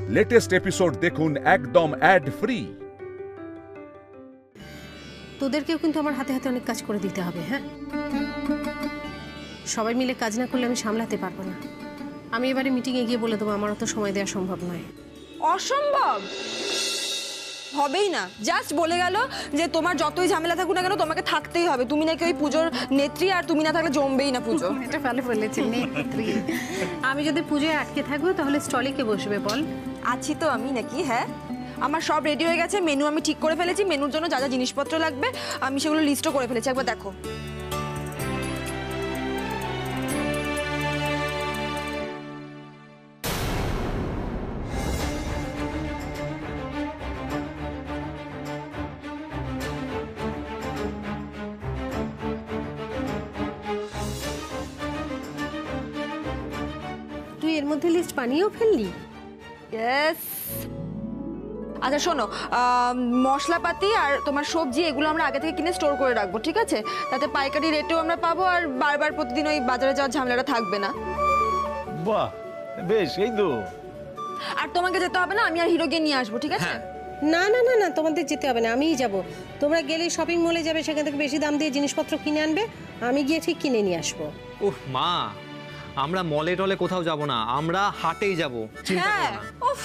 Latest episode দেখুন একদম add free. তোদেরকেও কিন্তু আমার হাতে হাতে অনেক কাজ করে দিতে হবে। হ্যাঁ, সবাই মিলে কাজ না করলে আমি সামলাতে পারবো না। আমি এবারে মিটিংয়ে গিয়ে বলে দেবো আমার অত সময় দেওয়া সম্ভব নয়। অসম্ভব হবেই না। জাস্ট বলে গেল যে তোমার যতই ঝামেলা থাকুক না কেন তোমাকে থাকতেই হবে। তুমি নাকি ওই পুজোর নেত্রী, আর তুমি না থাকলে জমবেই না পুজো। এটা ভালো বলেছেন নেত্রী। আমি যদি পুজোয় আটকে থাকবো তাহলে স্টলে কে বসবে বল? আছি তো আমি নাকি? হ্যাঁ, আমার সব রেডি হয়ে গেছে। মেনু আমি ঠিক করে ফেলেছি। মেনুর জন্য যা যা জিনিসপত্র লাগবে আমি সেগুলো লিস্টও করে ফেলেছি। একবার দেখো। তুই এর মধ্যে লিস্ট বানিয়েও ফেললি? ইয়েস। আচ্ছা শোনো, মশলাপাতি আর তোমার সবজি এগুলো আমরা আগে থেকে কিনে স্টোর করে রাখবো, ঠিক আছে? তাতে পাইকারি রেটেও আমরা পাবো, আর বারবার প্রতিদিন ওই বাজারে যাওয়ার ঝামেলাটা থাকবে না। বাহ, বেশ, এই তো। আর তোমাকে যেতে হবে না, আমি আর হিরোকে নিয়ে আসবো, ঠিক আছে? না না না না, তোমাদের যেতে হবে না, আমিই যাব। তোমরা গেলে শপিং মলে যাবে, সেখান থেকে বেশি দাম দিয়ে জিনিসপত্র কিনে আনবে, আমি গিয়ে ঠিক কিনে নিয়ে আসবো। ওহ মা, আমরা মলে টলে কোথাও যাব না, আমরা হাটেই যাব। চিন্তা করো না। উফ,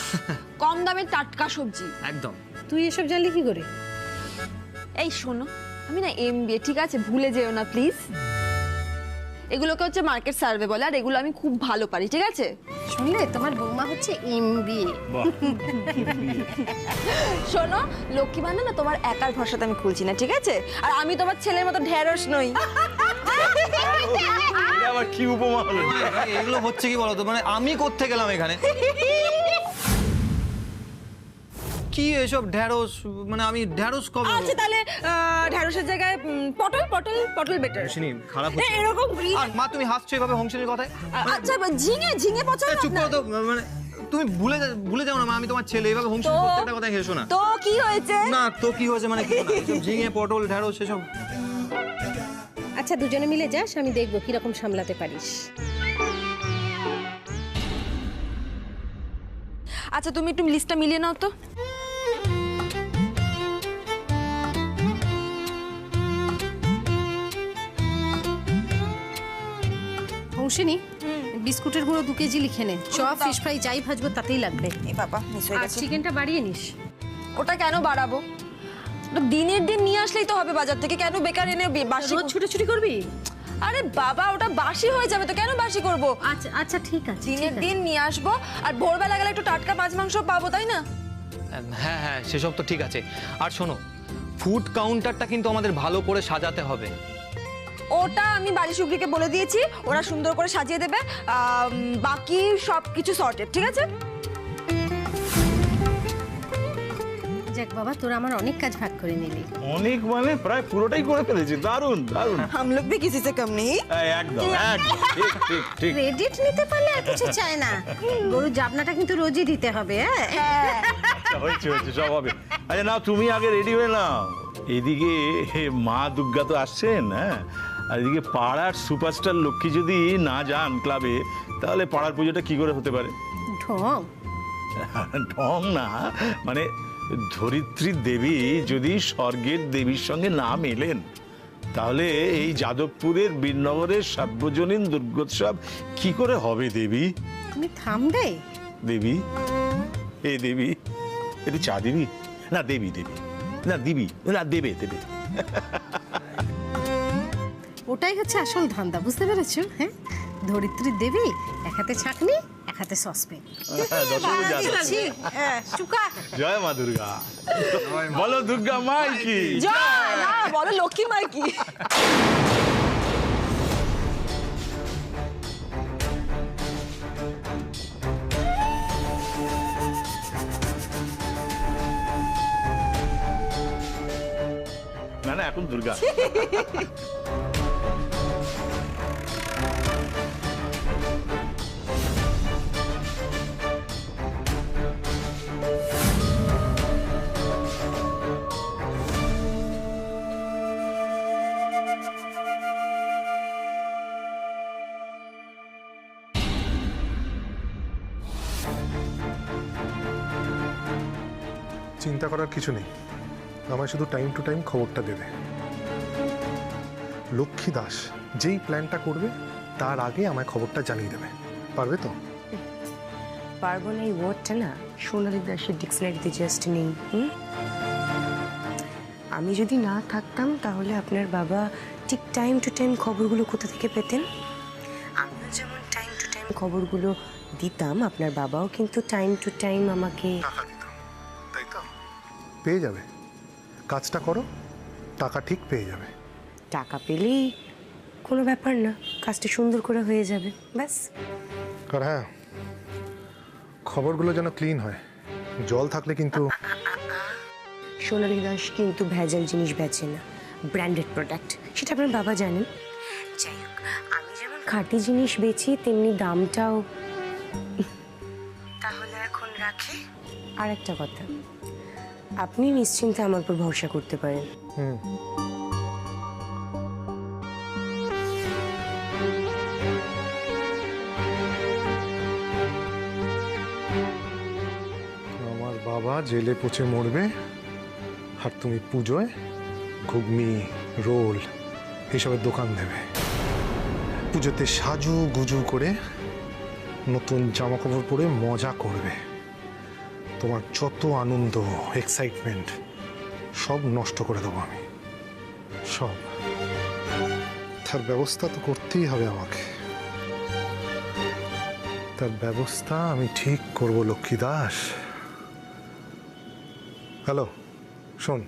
কম দামে টাটকা সবজি। একদম। তুই এসব জানলি কি করে? এই শোনো, আমি না এমবিএ, ঠিক আছে? ভুলে যেও না প্লিজ। এগুলোকে হচ্ছে মার্কেট সার্ভে বলে, আর এগুলো আমি খুব ভালো পারি, ঠিক আছে? শুনলে, তোমার বৌমা হচ্ছে এমবিএ। শোনো, লক্ষ্মী ভান্ডার না তোমার একার ভরসাতে আমি খুলছি না, ঠিক আছে? আর আমি তোমার ছেলের মতো ঢেঁড়স নই। আবার কি উপমা হলো? এগুলো হচ্ছে কি বলতো, মানে আমি করতে গেলাম এখানে কি এসব ঢেঁড়স, মানে আমি ঢেঁড়স কবে? আচ্ছা তাহলে ঢেঁড়সের জায়গায় পটল, পটল, পটল বেটার। শুনি খারাপ হচ্ছে। এরকম আর মা, তুমি হাসছো এভাবে হংসিনীর কথায়? আচ্ছা, ঝিঙে, ঝিঙে পছন্দ চুপ করো তো, মানে তুমি ভুলে যাও না মা, আমি তোমার ছেলে, এভাবে হংসিনী প্রত্যেকটা কথাই হেসো না। তো কি হয়েছে? না তো কি হয়েছে মানে কি না, এসব ঝিঙে পটল ঢেঁড়স এসব। আচ্ছা, দুজনে মিলে যাস, আমি দেখবো কিরকম সামলাতে পারিস। আচ্ছা তুমি একটু লিস্টটা মিলিয়ে নাও তো। অংশিনী, বিস্কুটের গুঁড়ো 2 কেজি লিখে নে। চপ, ফিশ ফ্রাই যাই ভাজবো তাতেই লাগবে। এ বাবা, মিস হয়ে আর গেছে। চিকেনটা বাড়িয়ে নিস। ওটা কেন বাড়াবো? ওটা দিনের দিন নিয়ে আসলেই তো হবে বাজার থেকে। কেন বেকার এনে বাসি? রোজ ছুটোছুটি করবি? আরে বাবা, ওটা বাসি হয়ে যাবে তো, কেন বাসি করব? আচ্ছা আচ্ছা, ঠিক আছে। দিনের দিন নিয়ে আসবো, আর ভোরবেলা গেলে একটু টাটকা মাছ মাংস পাবো, তাই না? হ্যাঁ হ্যাঁ, সেসব তো ঠিক আছে। আর শোনো, ফুড কাউন্টারটা কিন্তু আমাদের ভালো করে সাজাতে হবে। ওটা আমি বাড়ি শুকরিকে বলে দিয়েছি, ওরা সুন্দর করে সাজিয়ে দেবে। বাকি সব কিছু সর্টেড, ঠিক আছে? যাক বাবা, তোরা আমার অনেক কাজ ভাগ করে নিলি। অনেক মানে প্রায় পুরোটাই করে ফেলেছি। দারুণ দারুণ। हम लोग भी किसी से कम नहीं। একদম একদম ঠিক ঠিক ঠিক। ক্রেডিট নিতে পারলে আর কিছু চায় না। গরু জাবনাটা কিন্তু রোজই দিতে হবে। হ্যাঁ, আচ্ছা, হয়েছে হয়েছে, সব হবে। আচ্ছা নাও, তুমি আগে রেডি হয়ে নাও। এদিকে মা দুর্গা তো আসছেন, হ্যাঁ। আর এদিকে পাড়ার সুপারস্টার লক্ষ্মী যদি না যান ক্লাবে, তাহলে পাড়ার পুজোটা কি করে হতে পারে? ঢং ঢং না, মানে ধরিত্রী দেবী যদি স্বর্গের দেবীর সঙ্গে না মেলেন, তাহলে এই যাদবপুরের বীরনগরের সার্বজনীন দুর্গোৎসব কি করে হবে দেবী? তুমি থামবে? দেবী, এ দেবী, একটু চা দিবি? না দেবী, দেবী না, দিবি না, দেবে দেবে। ওটাই হচ্ছে আসল ধান্দা, বুঝতে পেরেছো? হ্যাঁ, ধরিত্রী দেবী, এক হাতে ছাঁকনি, এক হাতে সসপেন। জয় মা দুর্গা। বলো দুর্গা মাই কি জয়। না, বলো লক্ষ্মী মাই কি। না না, এখন দুর্গা। চিন্তা করার কিছু নেই, আমায় শুধু টাইম টু টাইম খবরটা দেবে। লক্ষ্মী দাস যেই প্ল্যানটা করবে তার আগে আমায় খবরটা জানিয়ে দেবে, পারবে তো? পারবো না এই ওয়ার্ডটা না সোনালী দাসের ডিকশনারিতে জাস্ট নেই। আমি যদি না থাকতাম তাহলে আপনার বাবা ঠিক টাইম টু টাইম খবরগুলো কোথা থেকে পেতেন? আমিও যেমন টাইম টু টাইম খবরগুলো দিতাম, আপনার বাবাও কিন্তু টাইম টু টাইম আমাকে টাকা দিতাম, তাই তো? পেয়ে যাবে, কাজটা করো, টাকা ঠিক পেয়ে যাবে। টাকা পেলেই কোনো ব্যাপার না, কাজটা সুন্দর করে হয়ে যাবে ব্যাস। আর হ্যাঁ, খবরগুলো যেন ক্লিন হয়, জল থাকলে কিন্তু। সোনালী দাস কিন্তু ভেজাল জিনিস বেচে না, ব্র্যান্ডেড প্রোডাক্ট, সেটা আপনার বাবা জানেন। যাই হোক, আমি যেমন খাঁটি জিনিস বেচি তেমনি দামটাও। তাহলে এখন রাখি। আর একটা কথা, আপনি নিশ্চিন্তে আমার উপর ভরসা করতে পারেন। আমার বাবা জেলে পচে মরবে, আর তুমি পুজোয় ঘুগনি, রোল এইসবের দোকান দেবে। পুজোতে সাজু গুজু করে নতুন জামা কাপড় পরে মজা করবে। তোমার যত আনন্দ, এক্সাইটমেন্ট সব নষ্ট করে দেবো আমি, সব। তার ব্যবস্থা তো করতেই হবে আমাকে, তার ব্যবস্থা আমি ঠিক করব লক্ষ্মী দাস। হ্যালো, শোন,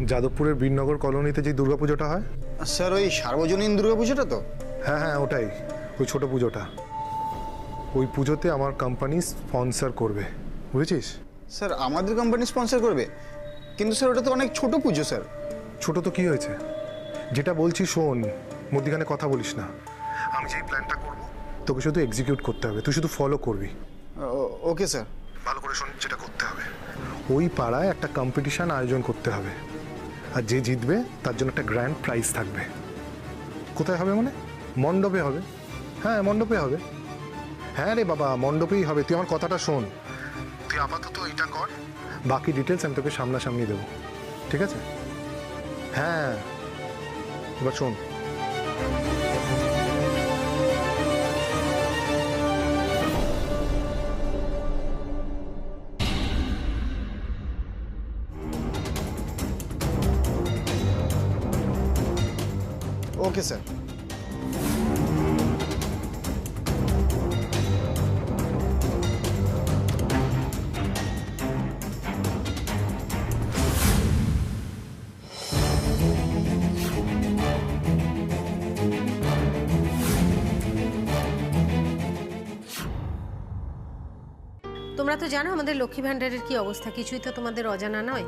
যাদবপুরের বীরনগর কলোনিতে যে দুর্গাপুজোটা হয়, স্যার ওই সার্বজনীন দুর্গাপুজোটা তো? হ্যাঁ হ্যাঁ ওটাই, ওই ছোট পুজোটা। ওই পুজোতে আমার কোম্পানি স্পন্সর করবে, বুঝেছিস? স্যার আমাদের কোম্পানি স্পন্সর করবে? কিন্তু স্যার ওটা তো অনেক ছোট পুজো স্যার। ছোট তো কি হয়েছে, যেটা বলছি শোন, মধ্যিখানে কথা বলিস না। আমি যেই প্ল্যানটা করব তোকে শুধু এক্সিকিউট করতে হবে, তুই শুধু ফলো করবি। Okay sir. ভালো করে শোন, যেটা করতে হবে, ওই পাড়ায় একটা কম্পিটিশন আয়োজন করতে হবে, আর যে জিতবে তার জন্য একটা গ্র্যান্ড প্রাইজ থাকবে। কোথায় হবে মানে? মণ্ডপে হবে। হ্যাঁ মণ্ডপে হবে। হ্যাঁ রে বাবা, মণ্ডপেই হবে। তুই আমার কথাটা শোন, তুই আপাতত এইটা কর, বাকি ডিটেলস আমি তোকে সামনাসামনি দেবো, ঠিক আছে? হ্যাঁ, এবার শোন, ওকে স্যার। তোমরা তো জানো আমাদের লক্ষ্মী ভাণ্ডারের কি অবস্থা, কিছুই তো তোমাদের অজানা নয়।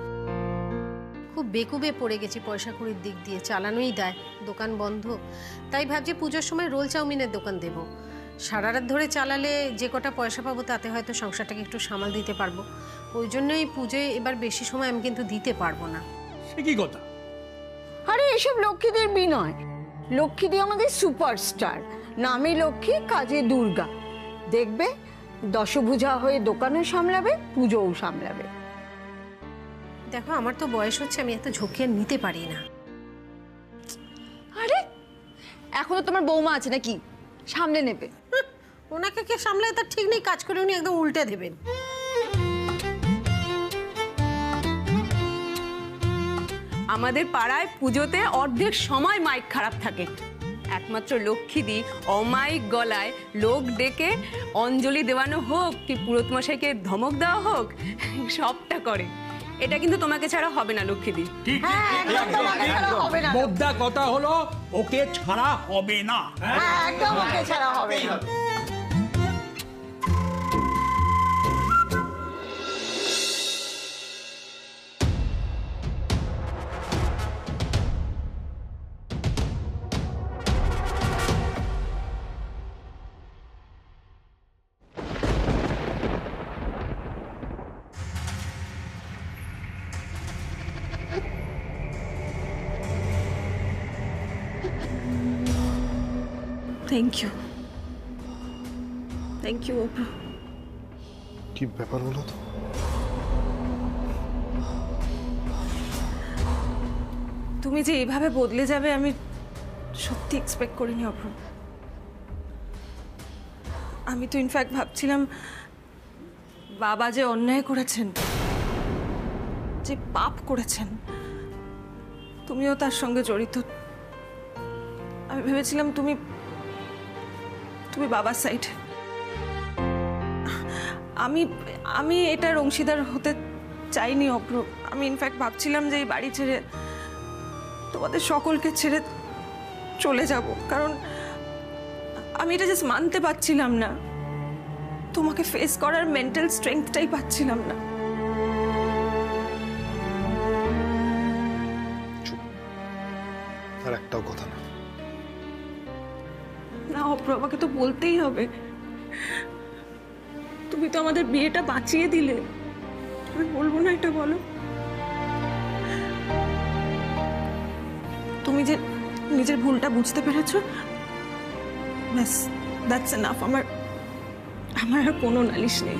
খুব বেকুবে পড়ে গেছি পয়সা কুড়ির দিক দিয়ে, চালানোই দেয়, দোকান বন্ধ। তাই ভাবছি পুজোর সময় রোল চাউমিনের দোকান দেব। সারা রাত ধরে চালালে যে কটা পয়সা পাবো তাতে হয়তো সংসারটাকে একটু সামাল দিতে পারবো। ওই জন্যই পুজোয় এবার বেশি সময় আমি কিন্তু দিতে পারবো না। সে কি কথা? আরে এসব লক্ষ্মীদের বিনয়, লক্ষ্মীদি আমাদের সুপারস্টার, নামে লক্ষ্মী কাজে দুর্গা। দেখবে দশভুজা হয়ে দোকানও সামলাবে, পুজোও সামলাবে। দেখো আমার তো বয়স হচ্ছে, আমি এত ঝুঁকি আর নিতে পারি না। আরে এখনো তোমার বৌমা আছে নাকি, সামলে নেবে। ওনাকে কে সামলায় তার ঠিক নেই, কাজ করে উনি একদম উল্টে দেবেন। আমাদের পাড়ায় পুজোতে অর্ধেক সময় মাইক খারাপ থাকে, একমাত্র লক্ষ্মীদি অমায়িক গলায় লোক ডেকে অঞ্জলি দেওয়ানো হোক কি পুরোহিত মশাইকে ধমক দেওয়া হোক, সবটা করে। এটা কিন্তু তোমাকে ছাড়া হবে না লক্ষ্মীদি। মোদ্দা কথা হলো ওকে ছাড়া হবে না। একদম ওকে ছাড়া হবে না। Thank you, thank you Apu. কি ব্যাপার হলো তো? তুমি যে এইভাবে বদলে যাবে আমি সত্যি এক্সপেক্ট করিনি অভ্র। আমি তো ইনফ্যাক্ট ভাবছিলাম বাবা যে অন্যায় করেছেন, যে পাপ করেছেন, তুমিও তার সঙ্গে জড়িত। আমি ভেবেছিলাম তুমি বাবার সাইডে। আমি এটার অংশীদার হতে চাইনি অভ্র। আমি ইনফ্যাক্ট ভাবছিলাম যে এই বাড়ি ছেড়ে তোমাদের সকলকে ছেড়ে চলে যাব, কারণ আমি এটা জাস্ট মানতে পারছিলাম না। তোমাকে ফেস করার মেন্টাল স্ট্রেংথটাই পাচ্ছিলাম না। আর একটাও কথা না। না অভ্র, আমাকে তো বলতেই হবে। তুমি তো আমাদের বিয়েটা বাঁচিয়ে দিলে, আমি বলবো না এটা? বলো, তুমি যে নিজের ভুলটা বুঝতে পেরেছো, ব্যাস, দ্যাটস এনাফ। আমার আর কোনো নালিশ নেই।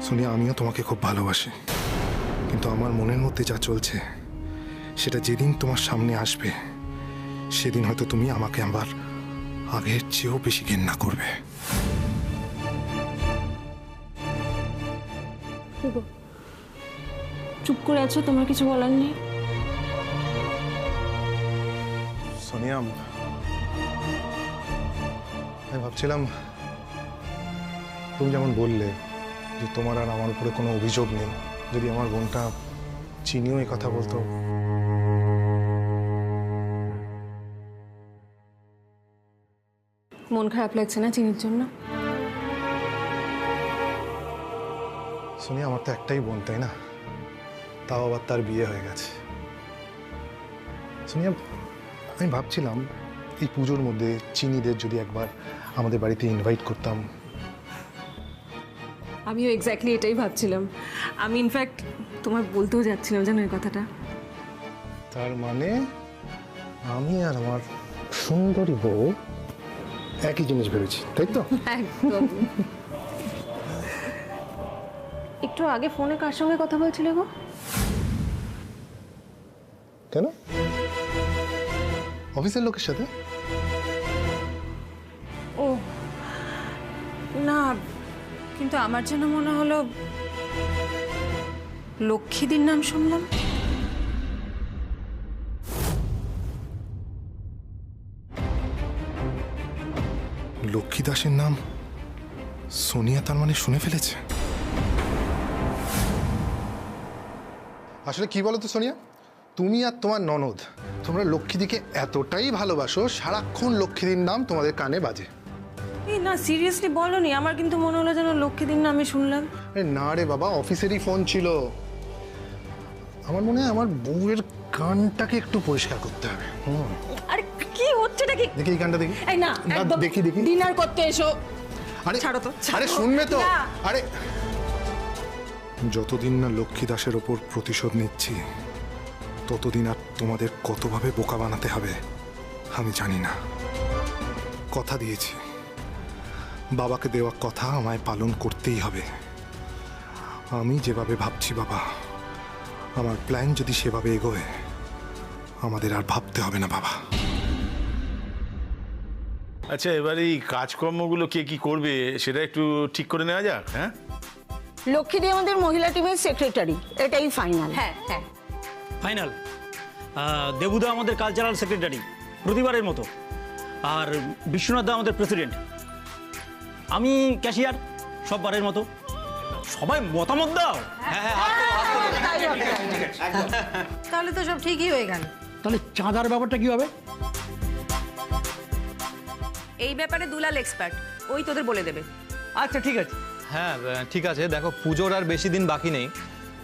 সোনিয়া, আমিও তোমাকে খুব ভালোবাসি, কিন্তু আমার মনের মধ্যে যা চলছে সেটা যেদিন তোমার সামনে আসবে সেদিন হয়তো তুমি আমাকে আবার আগের চেয়েও বেশি ঘেন্না করবে। চুপ করে আছো, তোমার কিছু বলার নেই? সোনিয়া, আমি ভাবছিলাম তুমি যেমন বললে যে তোমার আর আমার উপরে কোনো অভিযোগ নেই, যদি আমার বোনটা চিনিও এই কথা বলতো। মন খারাপ লাগছে না চিনির জন্য? সোনিয়া, আমার তো একটাই বোন, তাই না? তাও আবার তার বিয়ে হয়ে গেছে। সোনিয়া, আমি ভাবছিলাম এই পুজোর মধ্যে চিনিদের যদি একবার আমাদের বাড়িতে ইনভাইট করতাম। আমিও এক্স্যাক্টলি এটাই ভাবছিলাম। আমি ইনফ্যাক্ট তোমার বলতেও যাচ্ছিলাম, জানো এই কথাটা। তার মানে আমি আর আমার সুন্দরী বউ একই জিনিস ভেবেছি, তাই তো? একদম। একটু আগে ফোনে কার সঙ্গে কথা বলছিলে গো? কেন? অফিসের লোকের সাথে। ও না, কিন্তু আমার যেন মনে হলো লক্ষ্মীদির নাম শুনলাম। লক্ষ্মী দাসের নাম সোনিয়া তার মানে শুনে ফেলেছে। আসলে কি বলো তো সোনিয়া, তুমি আর তোমার ননদ, তোমরা লক্ষ্মীদিকে এতটাই ভালোবাসো, সারাক্ষণ লক্ষ্মীদির নাম তোমাদের কানে বাজে। এই না, সিরিয়াসলি বলনি, আমার কিন্তু মনে হলো যেন লক্ষ্মীদির নামে শুনলাম। আরে না রে বাবা, অফিসেরই ফোন ছিল। আমার মনে হয় আমার বউয়ের কানটাকে একটু পরিষ্কার করতে হবে। আরে কি হচ্ছেটা কি? দেখি এই কানটা দেখি। এই না, একদম দেখি দেখি। ডিনার করতে এসো। আরে ছাড়ো তো। আরে শুনবে তো? আরে যতদিন না লক্ষ্মী দাসের ওপর প্রতিশোধ নিচ্ছি ততদিন আর তোমাদের কতভাবে বোকা বানাতে হবে আমি জানি না। কথা দিয়েছি, বাবাকে দেওয়া কথা আমায় পালন করতেই হবে। আমি যেভাবে ভাবছি বাবা, আমার প্ল্যান যদি সেভাবে এগোয় আমাদের আর ভাবতে হবে না বাবা। আচ্ছা, এবার এই কাজকর্মগুলো কে কি করবে সেটা একটু ঠিক করে নেওয়া যাক। হ্যাঁ, লক্ষ্মীদি আমাদের মহিলা টিমের সেক্রেটারি, এটাই ফাইনাল। হ্যাঁ হ্যাঁ, ফাইনাল। দেবুদা আমাদের কালচারাল সেক্রেটারি প্রতিবারের মতো, আর বিশ্বনাথ দা আমাদের প্রেসিডেন্ট, আমি ক্যাশিয়ার সববারের মতো। সবাই মতামত দাও। তাহলে তো সব ঠিকই হয়ে গেল। তাহলে চাঁদার ব্যাপারটা কি হবে? এই ব্যাপারে দুলাল এক্সপার্ট, ওই তোদের বলে দেবে। আচ্ছা ঠিক আছে। হ্যাঁ ঠিক আছে, দেখো পুজোর আর বেশি দিন বাকি নেই,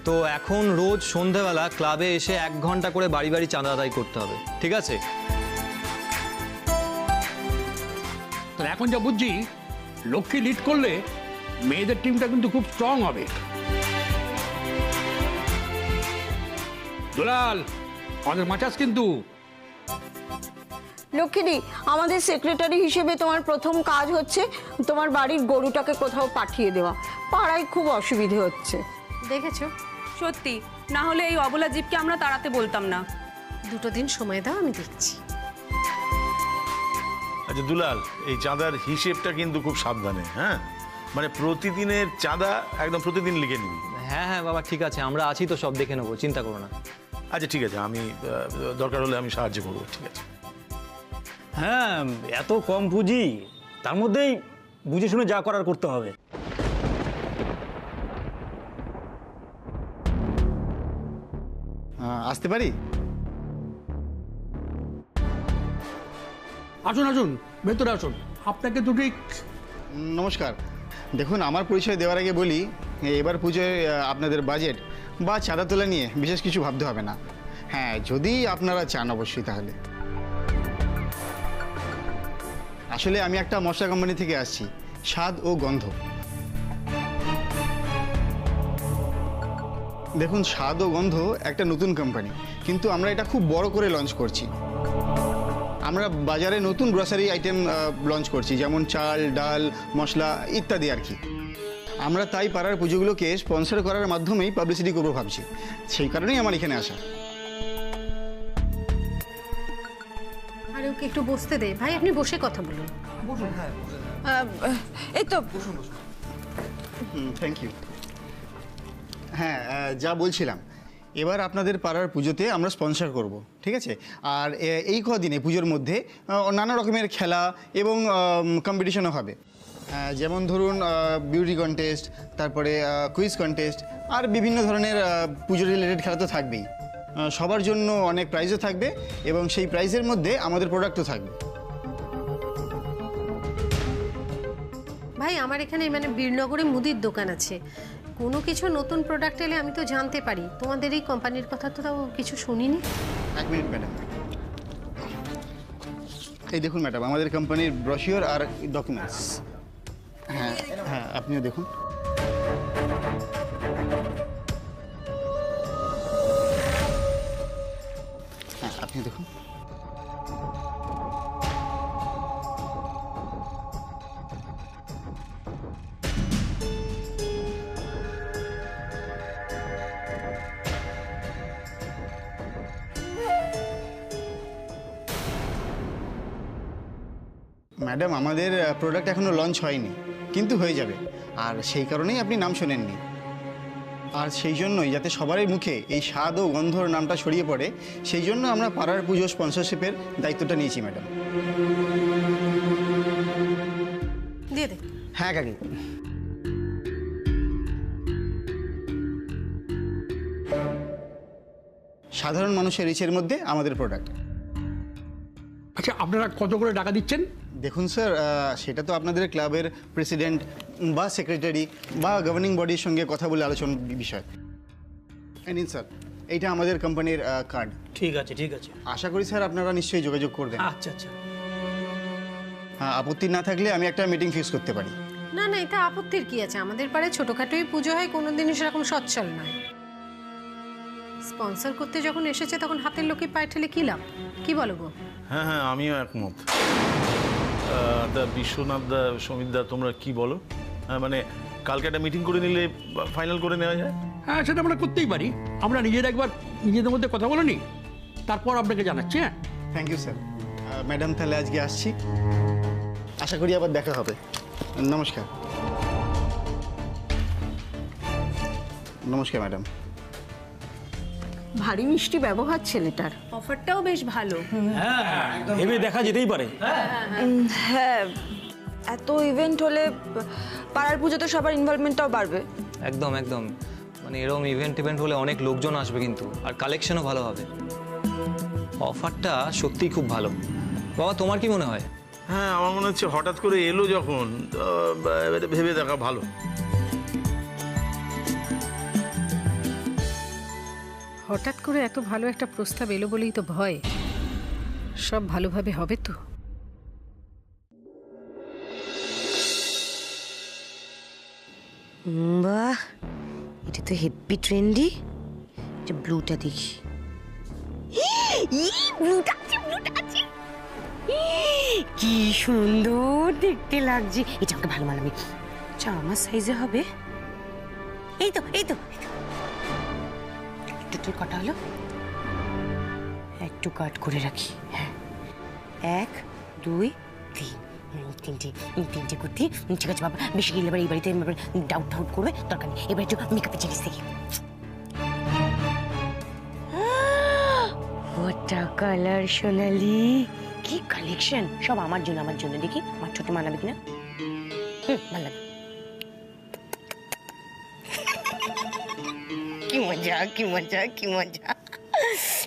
তো এখন রোজ সন্ধেবেলা ক্লাবে এসে 1 ঘন্টা করে বাড়ি বাড়ি চাঁদা আদায় করতে হবে, ঠিক আছে? তাহলে এখন যা বুঝছি, লক্ষ্মী লিড করলে মেয়েদের টিমটা কিন্তু খুব স্ট্রং হবে। দুলাল, আমাদের মাচাস কিন্তু। লক্ষ্মীদি, আমাদের সেক্রেটারি হিসেবে তোমার প্রথম কাজ হচ্ছে তোমার বাড়ির গরুটাকে কোথাও পাঠিয়ে দেওয়া। পাড়ায় খুব অসুবিধে হচ্ছে। দেখেছো, সত্যি, না হলে এই অবলা জীবকে আমরা তাড়াতে বলতাম না। 2 দিন সময় দাও, আমি দেখছি। আচ্ছা দুলাল, এই চাঁদার হিসেবটা কিন্তু খুব সাবধানে, হ্যাঁ? মানে প্রতিদিনের চাঁদা একদম প্রতিদিন লিখে নিবি। হ্যাঁ হ্যাঁ বাবা, ঠিক আছে, আমরা আছি তো, সব দেখে নেবো, চিন্তা করো না। আচ্ছা ঠিক আছে, আমি দরকার হলে আমি সাহায্য করবো, ঠিক আছে? হ্যাঁ, এত কম পুঁজি, তার মধ্যেই বুঝে শুনে যা করার করতে হবে। আসতে পারি? আসুন আসুন, ভেতরে আসুন, আপনাকে দুটি। নমস্কার। দেখুন, আমার পরিচয় দেওয়ার আগে বলি, এবার পুজোয় আপনাদের বাজেট বা চাঁদা তোলা নিয়ে বিশেষ কিছু ভাবতে হবে না। হ্যাঁ, যদি আপনারা চান অবশ্যই। তাহলে আসলে আমি একটা মশলা কোম্পানি থেকে আসছি, স্বাদ ও গন্ধ। দেখুন, স্বাদ ও গন্ধ একটা নতুন কোম্পানি, কিন্তু আমরা এটা খুব বড় করে লঞ্চ করছি। আমরা বাজারে নতুন গ্রসারি আইটেম লঞ্চ করছি, যেমন চাল, ডাল, মশলা ইত্যাদি আর কি। আমরা তাই পাড়ার পুজোগুলোকে স্পন্সর করার মাধ্যমেই পাবলিসিটি করবো ভাবছি। সেই কারণেই আমার এখানে আসা। আরে ওকে একটু বসতে দে ভাই, আপনি বসে কথা বলুন। এই তো। Thank you. হ্যাঁ, যা বলছিলাম, এবার আপনাদের পাড়ার পুজোতে আমরা স্পন্সর করব, ঠিক আছে? আর এই কদিনে পুজোর মধ্যে নানা রকমের খেলা এবং কম্পিটিশনও হবে। যেমন ধরুন বিউটি কন্টেস্ট, তারপরে কুইজ কন্টেস্ট, আর বিভিন্ন ধরনের পুজো রিলেটেড খেলা তো থাকবেই। সবার জন্য অনেক প্রাইজও থাকবে এবং সেই প্রাইজের মধ্যে আমাদের প্রোডাক্টও থাকবে। ভাই, আমার এখানে মানে বীরনগরে মুদির দোকান আছে, কোনো কিছু নতুন প্রোডাক্ট এলে আমি তো জানতে পারি। তোমাদের এই কোম্পানির কথা তো তাও কিছু শুনিনি। 1 মিনিট ম্যাডাম। এই দেখুন ম্যাডাম, আমাদের কোম্পানির ব্রোশিওর আর ডকুমেন্টস। হ্যাঁ হ্যাঁ, আপনিও দেখুন। হ্যাঁ, আপনি দেখুন। ম্যাডাম, আমাদের প্রোডাক্ট এখনো লঞ্চ হয়নি, কিন্তু হয়ে যাবে। আর সেই কারণেই আপনি নাম শোনেননি। আর সেই জন্যই, যাতে সবারই মুখে এই স্বাদ ও গন্ধর নামটা ছড়িয়ে পড়ে, সেই জন্য আমরা পাড়ার পুজো স্পন্সরশিপের দায়িত্বটা নিয়েছি ম্যাডাম। দিয়ে দে। হ্যাঁ কাকি। সাধারণ মানুষের রিচের মধ্যে আমাদের প্রোডাক্ট। আচ্ছা, আপনারা কত করে টাকা দিচ্ছেন? দেখুন স্যার, সেটা তো আপনাদের ক্লাবের প্রেসিডেন্ট বা সেক্রেটারি বা গভর্নিং বডির সঙ্গে কথা বলে আলোচনার বিষয়। নিন স্যার, এইটা আমাদের কোম্পানির কার্ড। ঠিক আছে ঠিক আছে। আশা করি স্যার আপনারা নিশ্চয়ই যোগাযোগ করবেন। আচ্ছা আচ্ছা। হ্যাঁ, আপত্তি না থাকলে আমি একটা মিটিং ফিক্স করতে পারি। না না, এটা আপত্তির কি আছে? আমাদের পাড়ায় ছোটখাটোই পুজো হয়, কোনোদিনই সেরকম সচ্ছল নয়। স্পন্সর করতে যখন এসেছে তখন হাতের লোকে পায়ে ঠেলে কি লাভ? কি বলো গো? হ্যাঁ হ্যাঁ, আমিও একমত। দা বিশ্বনাথ দা, সমিত দা, তোমরা কি বলো? হ্যাঁ, মানে কালকে একটা মিটিং করে নিলে ফাইনাল করে নেওয়া যায়। হ্যাঁ, সেটা আমরা করতেই পারি। আমরা নিজেরা একবার নিজেদের মধ্যে কথা বলে নিই, তারপর আপনাকে জানাচ্ছি। হ্যাঁ, থ্যাংক ইউ স্যার। ম্যাডাম, তাহলে আজকে আসছি। আশা করি আবার দেখা হবে। নমস্কার। নমস্কার ম্যাডাম। ভারী মিষ্টি ব্যবহার ছেলেটার। অফারটাও বেশ ভালো। হ্যাঁ, ভেবে দেখা যেতেই পারে। হ্যাঁ, এত ইভেন্ট হলে পাড়ার পুজোতে সবার ইনভলভমেন্টটাও বাড়বে। একদম একদম, মানে এরকম ইভেন্ট হলে অনেক লোকজন আসবে কিন্তু, আর কালেকশনও ভালো হবে। অফারটা সত্যিই খুব ভালো। বাবা, তোমার কি মনে হয়? হ্যাঁ, আমার মনে হচ্ছে হঠাৎ করে এলো যখন, ভেবে দেখা ভালো। হঠাৎ করে এত ভালো একটা প্রস্তাব এলো বলেই তো ভয়। সব ভালোভাবে হবে তো? বাহ, এটা তো হেভি ট্রেন্ডি। এটা ব্লুটা দেখি। ব্লুটা আছে, ব্লুটা আছে। কি সুন্দর দেখতে লাগছে, এটা আমাকে ভালো মানাবে। আচ্ছা আমার সাইজে হবে? এই তো এই তো টোটাল কটা হলো? একটু কাট করে রাখি। হ্যাঁ 1 2 3 তিনটে কুর্তি। ঠিক আছে বাবা, বেশি গেলে এবার এই বাড়িতে ডাউট করবে, দরকার নেই। এবার একটু মেকআপের জিনিস দেখি। ওটা কালার সোনালি, কি কালেকশন, সব আমার জন্য দেখি আমার ছোট মানাবে কিনা। ভালো লাগবে। কি মজা কি মজা কি মজা।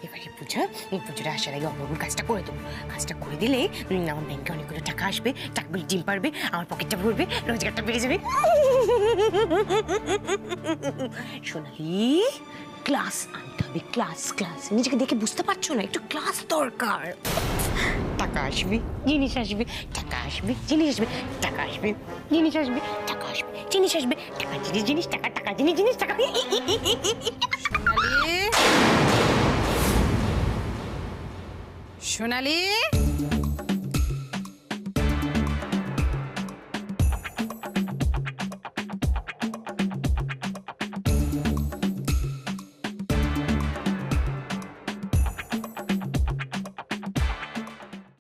এবারে পুজোটা আসার আগে অপূর্ব কাজটা করে দেবো। কাজটা করে দিলে আমার ব্যাংকে অনেকগুলো টাকা আসবে, টাকাগুলো ডিম পারবে, আমার পকেটটা ভরবে, রোজগারটা বেড়ে যাবে। সোনালি ক্লাস আনতে হবে, ক্লাস। নিজেকে দেখে বুঝতে পারছো না, একটু ক্লাস দরকার। টাকা আসবে, জিনিস আসবে, টাকা আসবে, জিনিস আসবে, টাকা আসবে, জিনিস আসবে, টাকা আসবে, জিনিস আসবে, টাকা জিনিস টাকা, টাকা জিনিস টাকা। সোনালি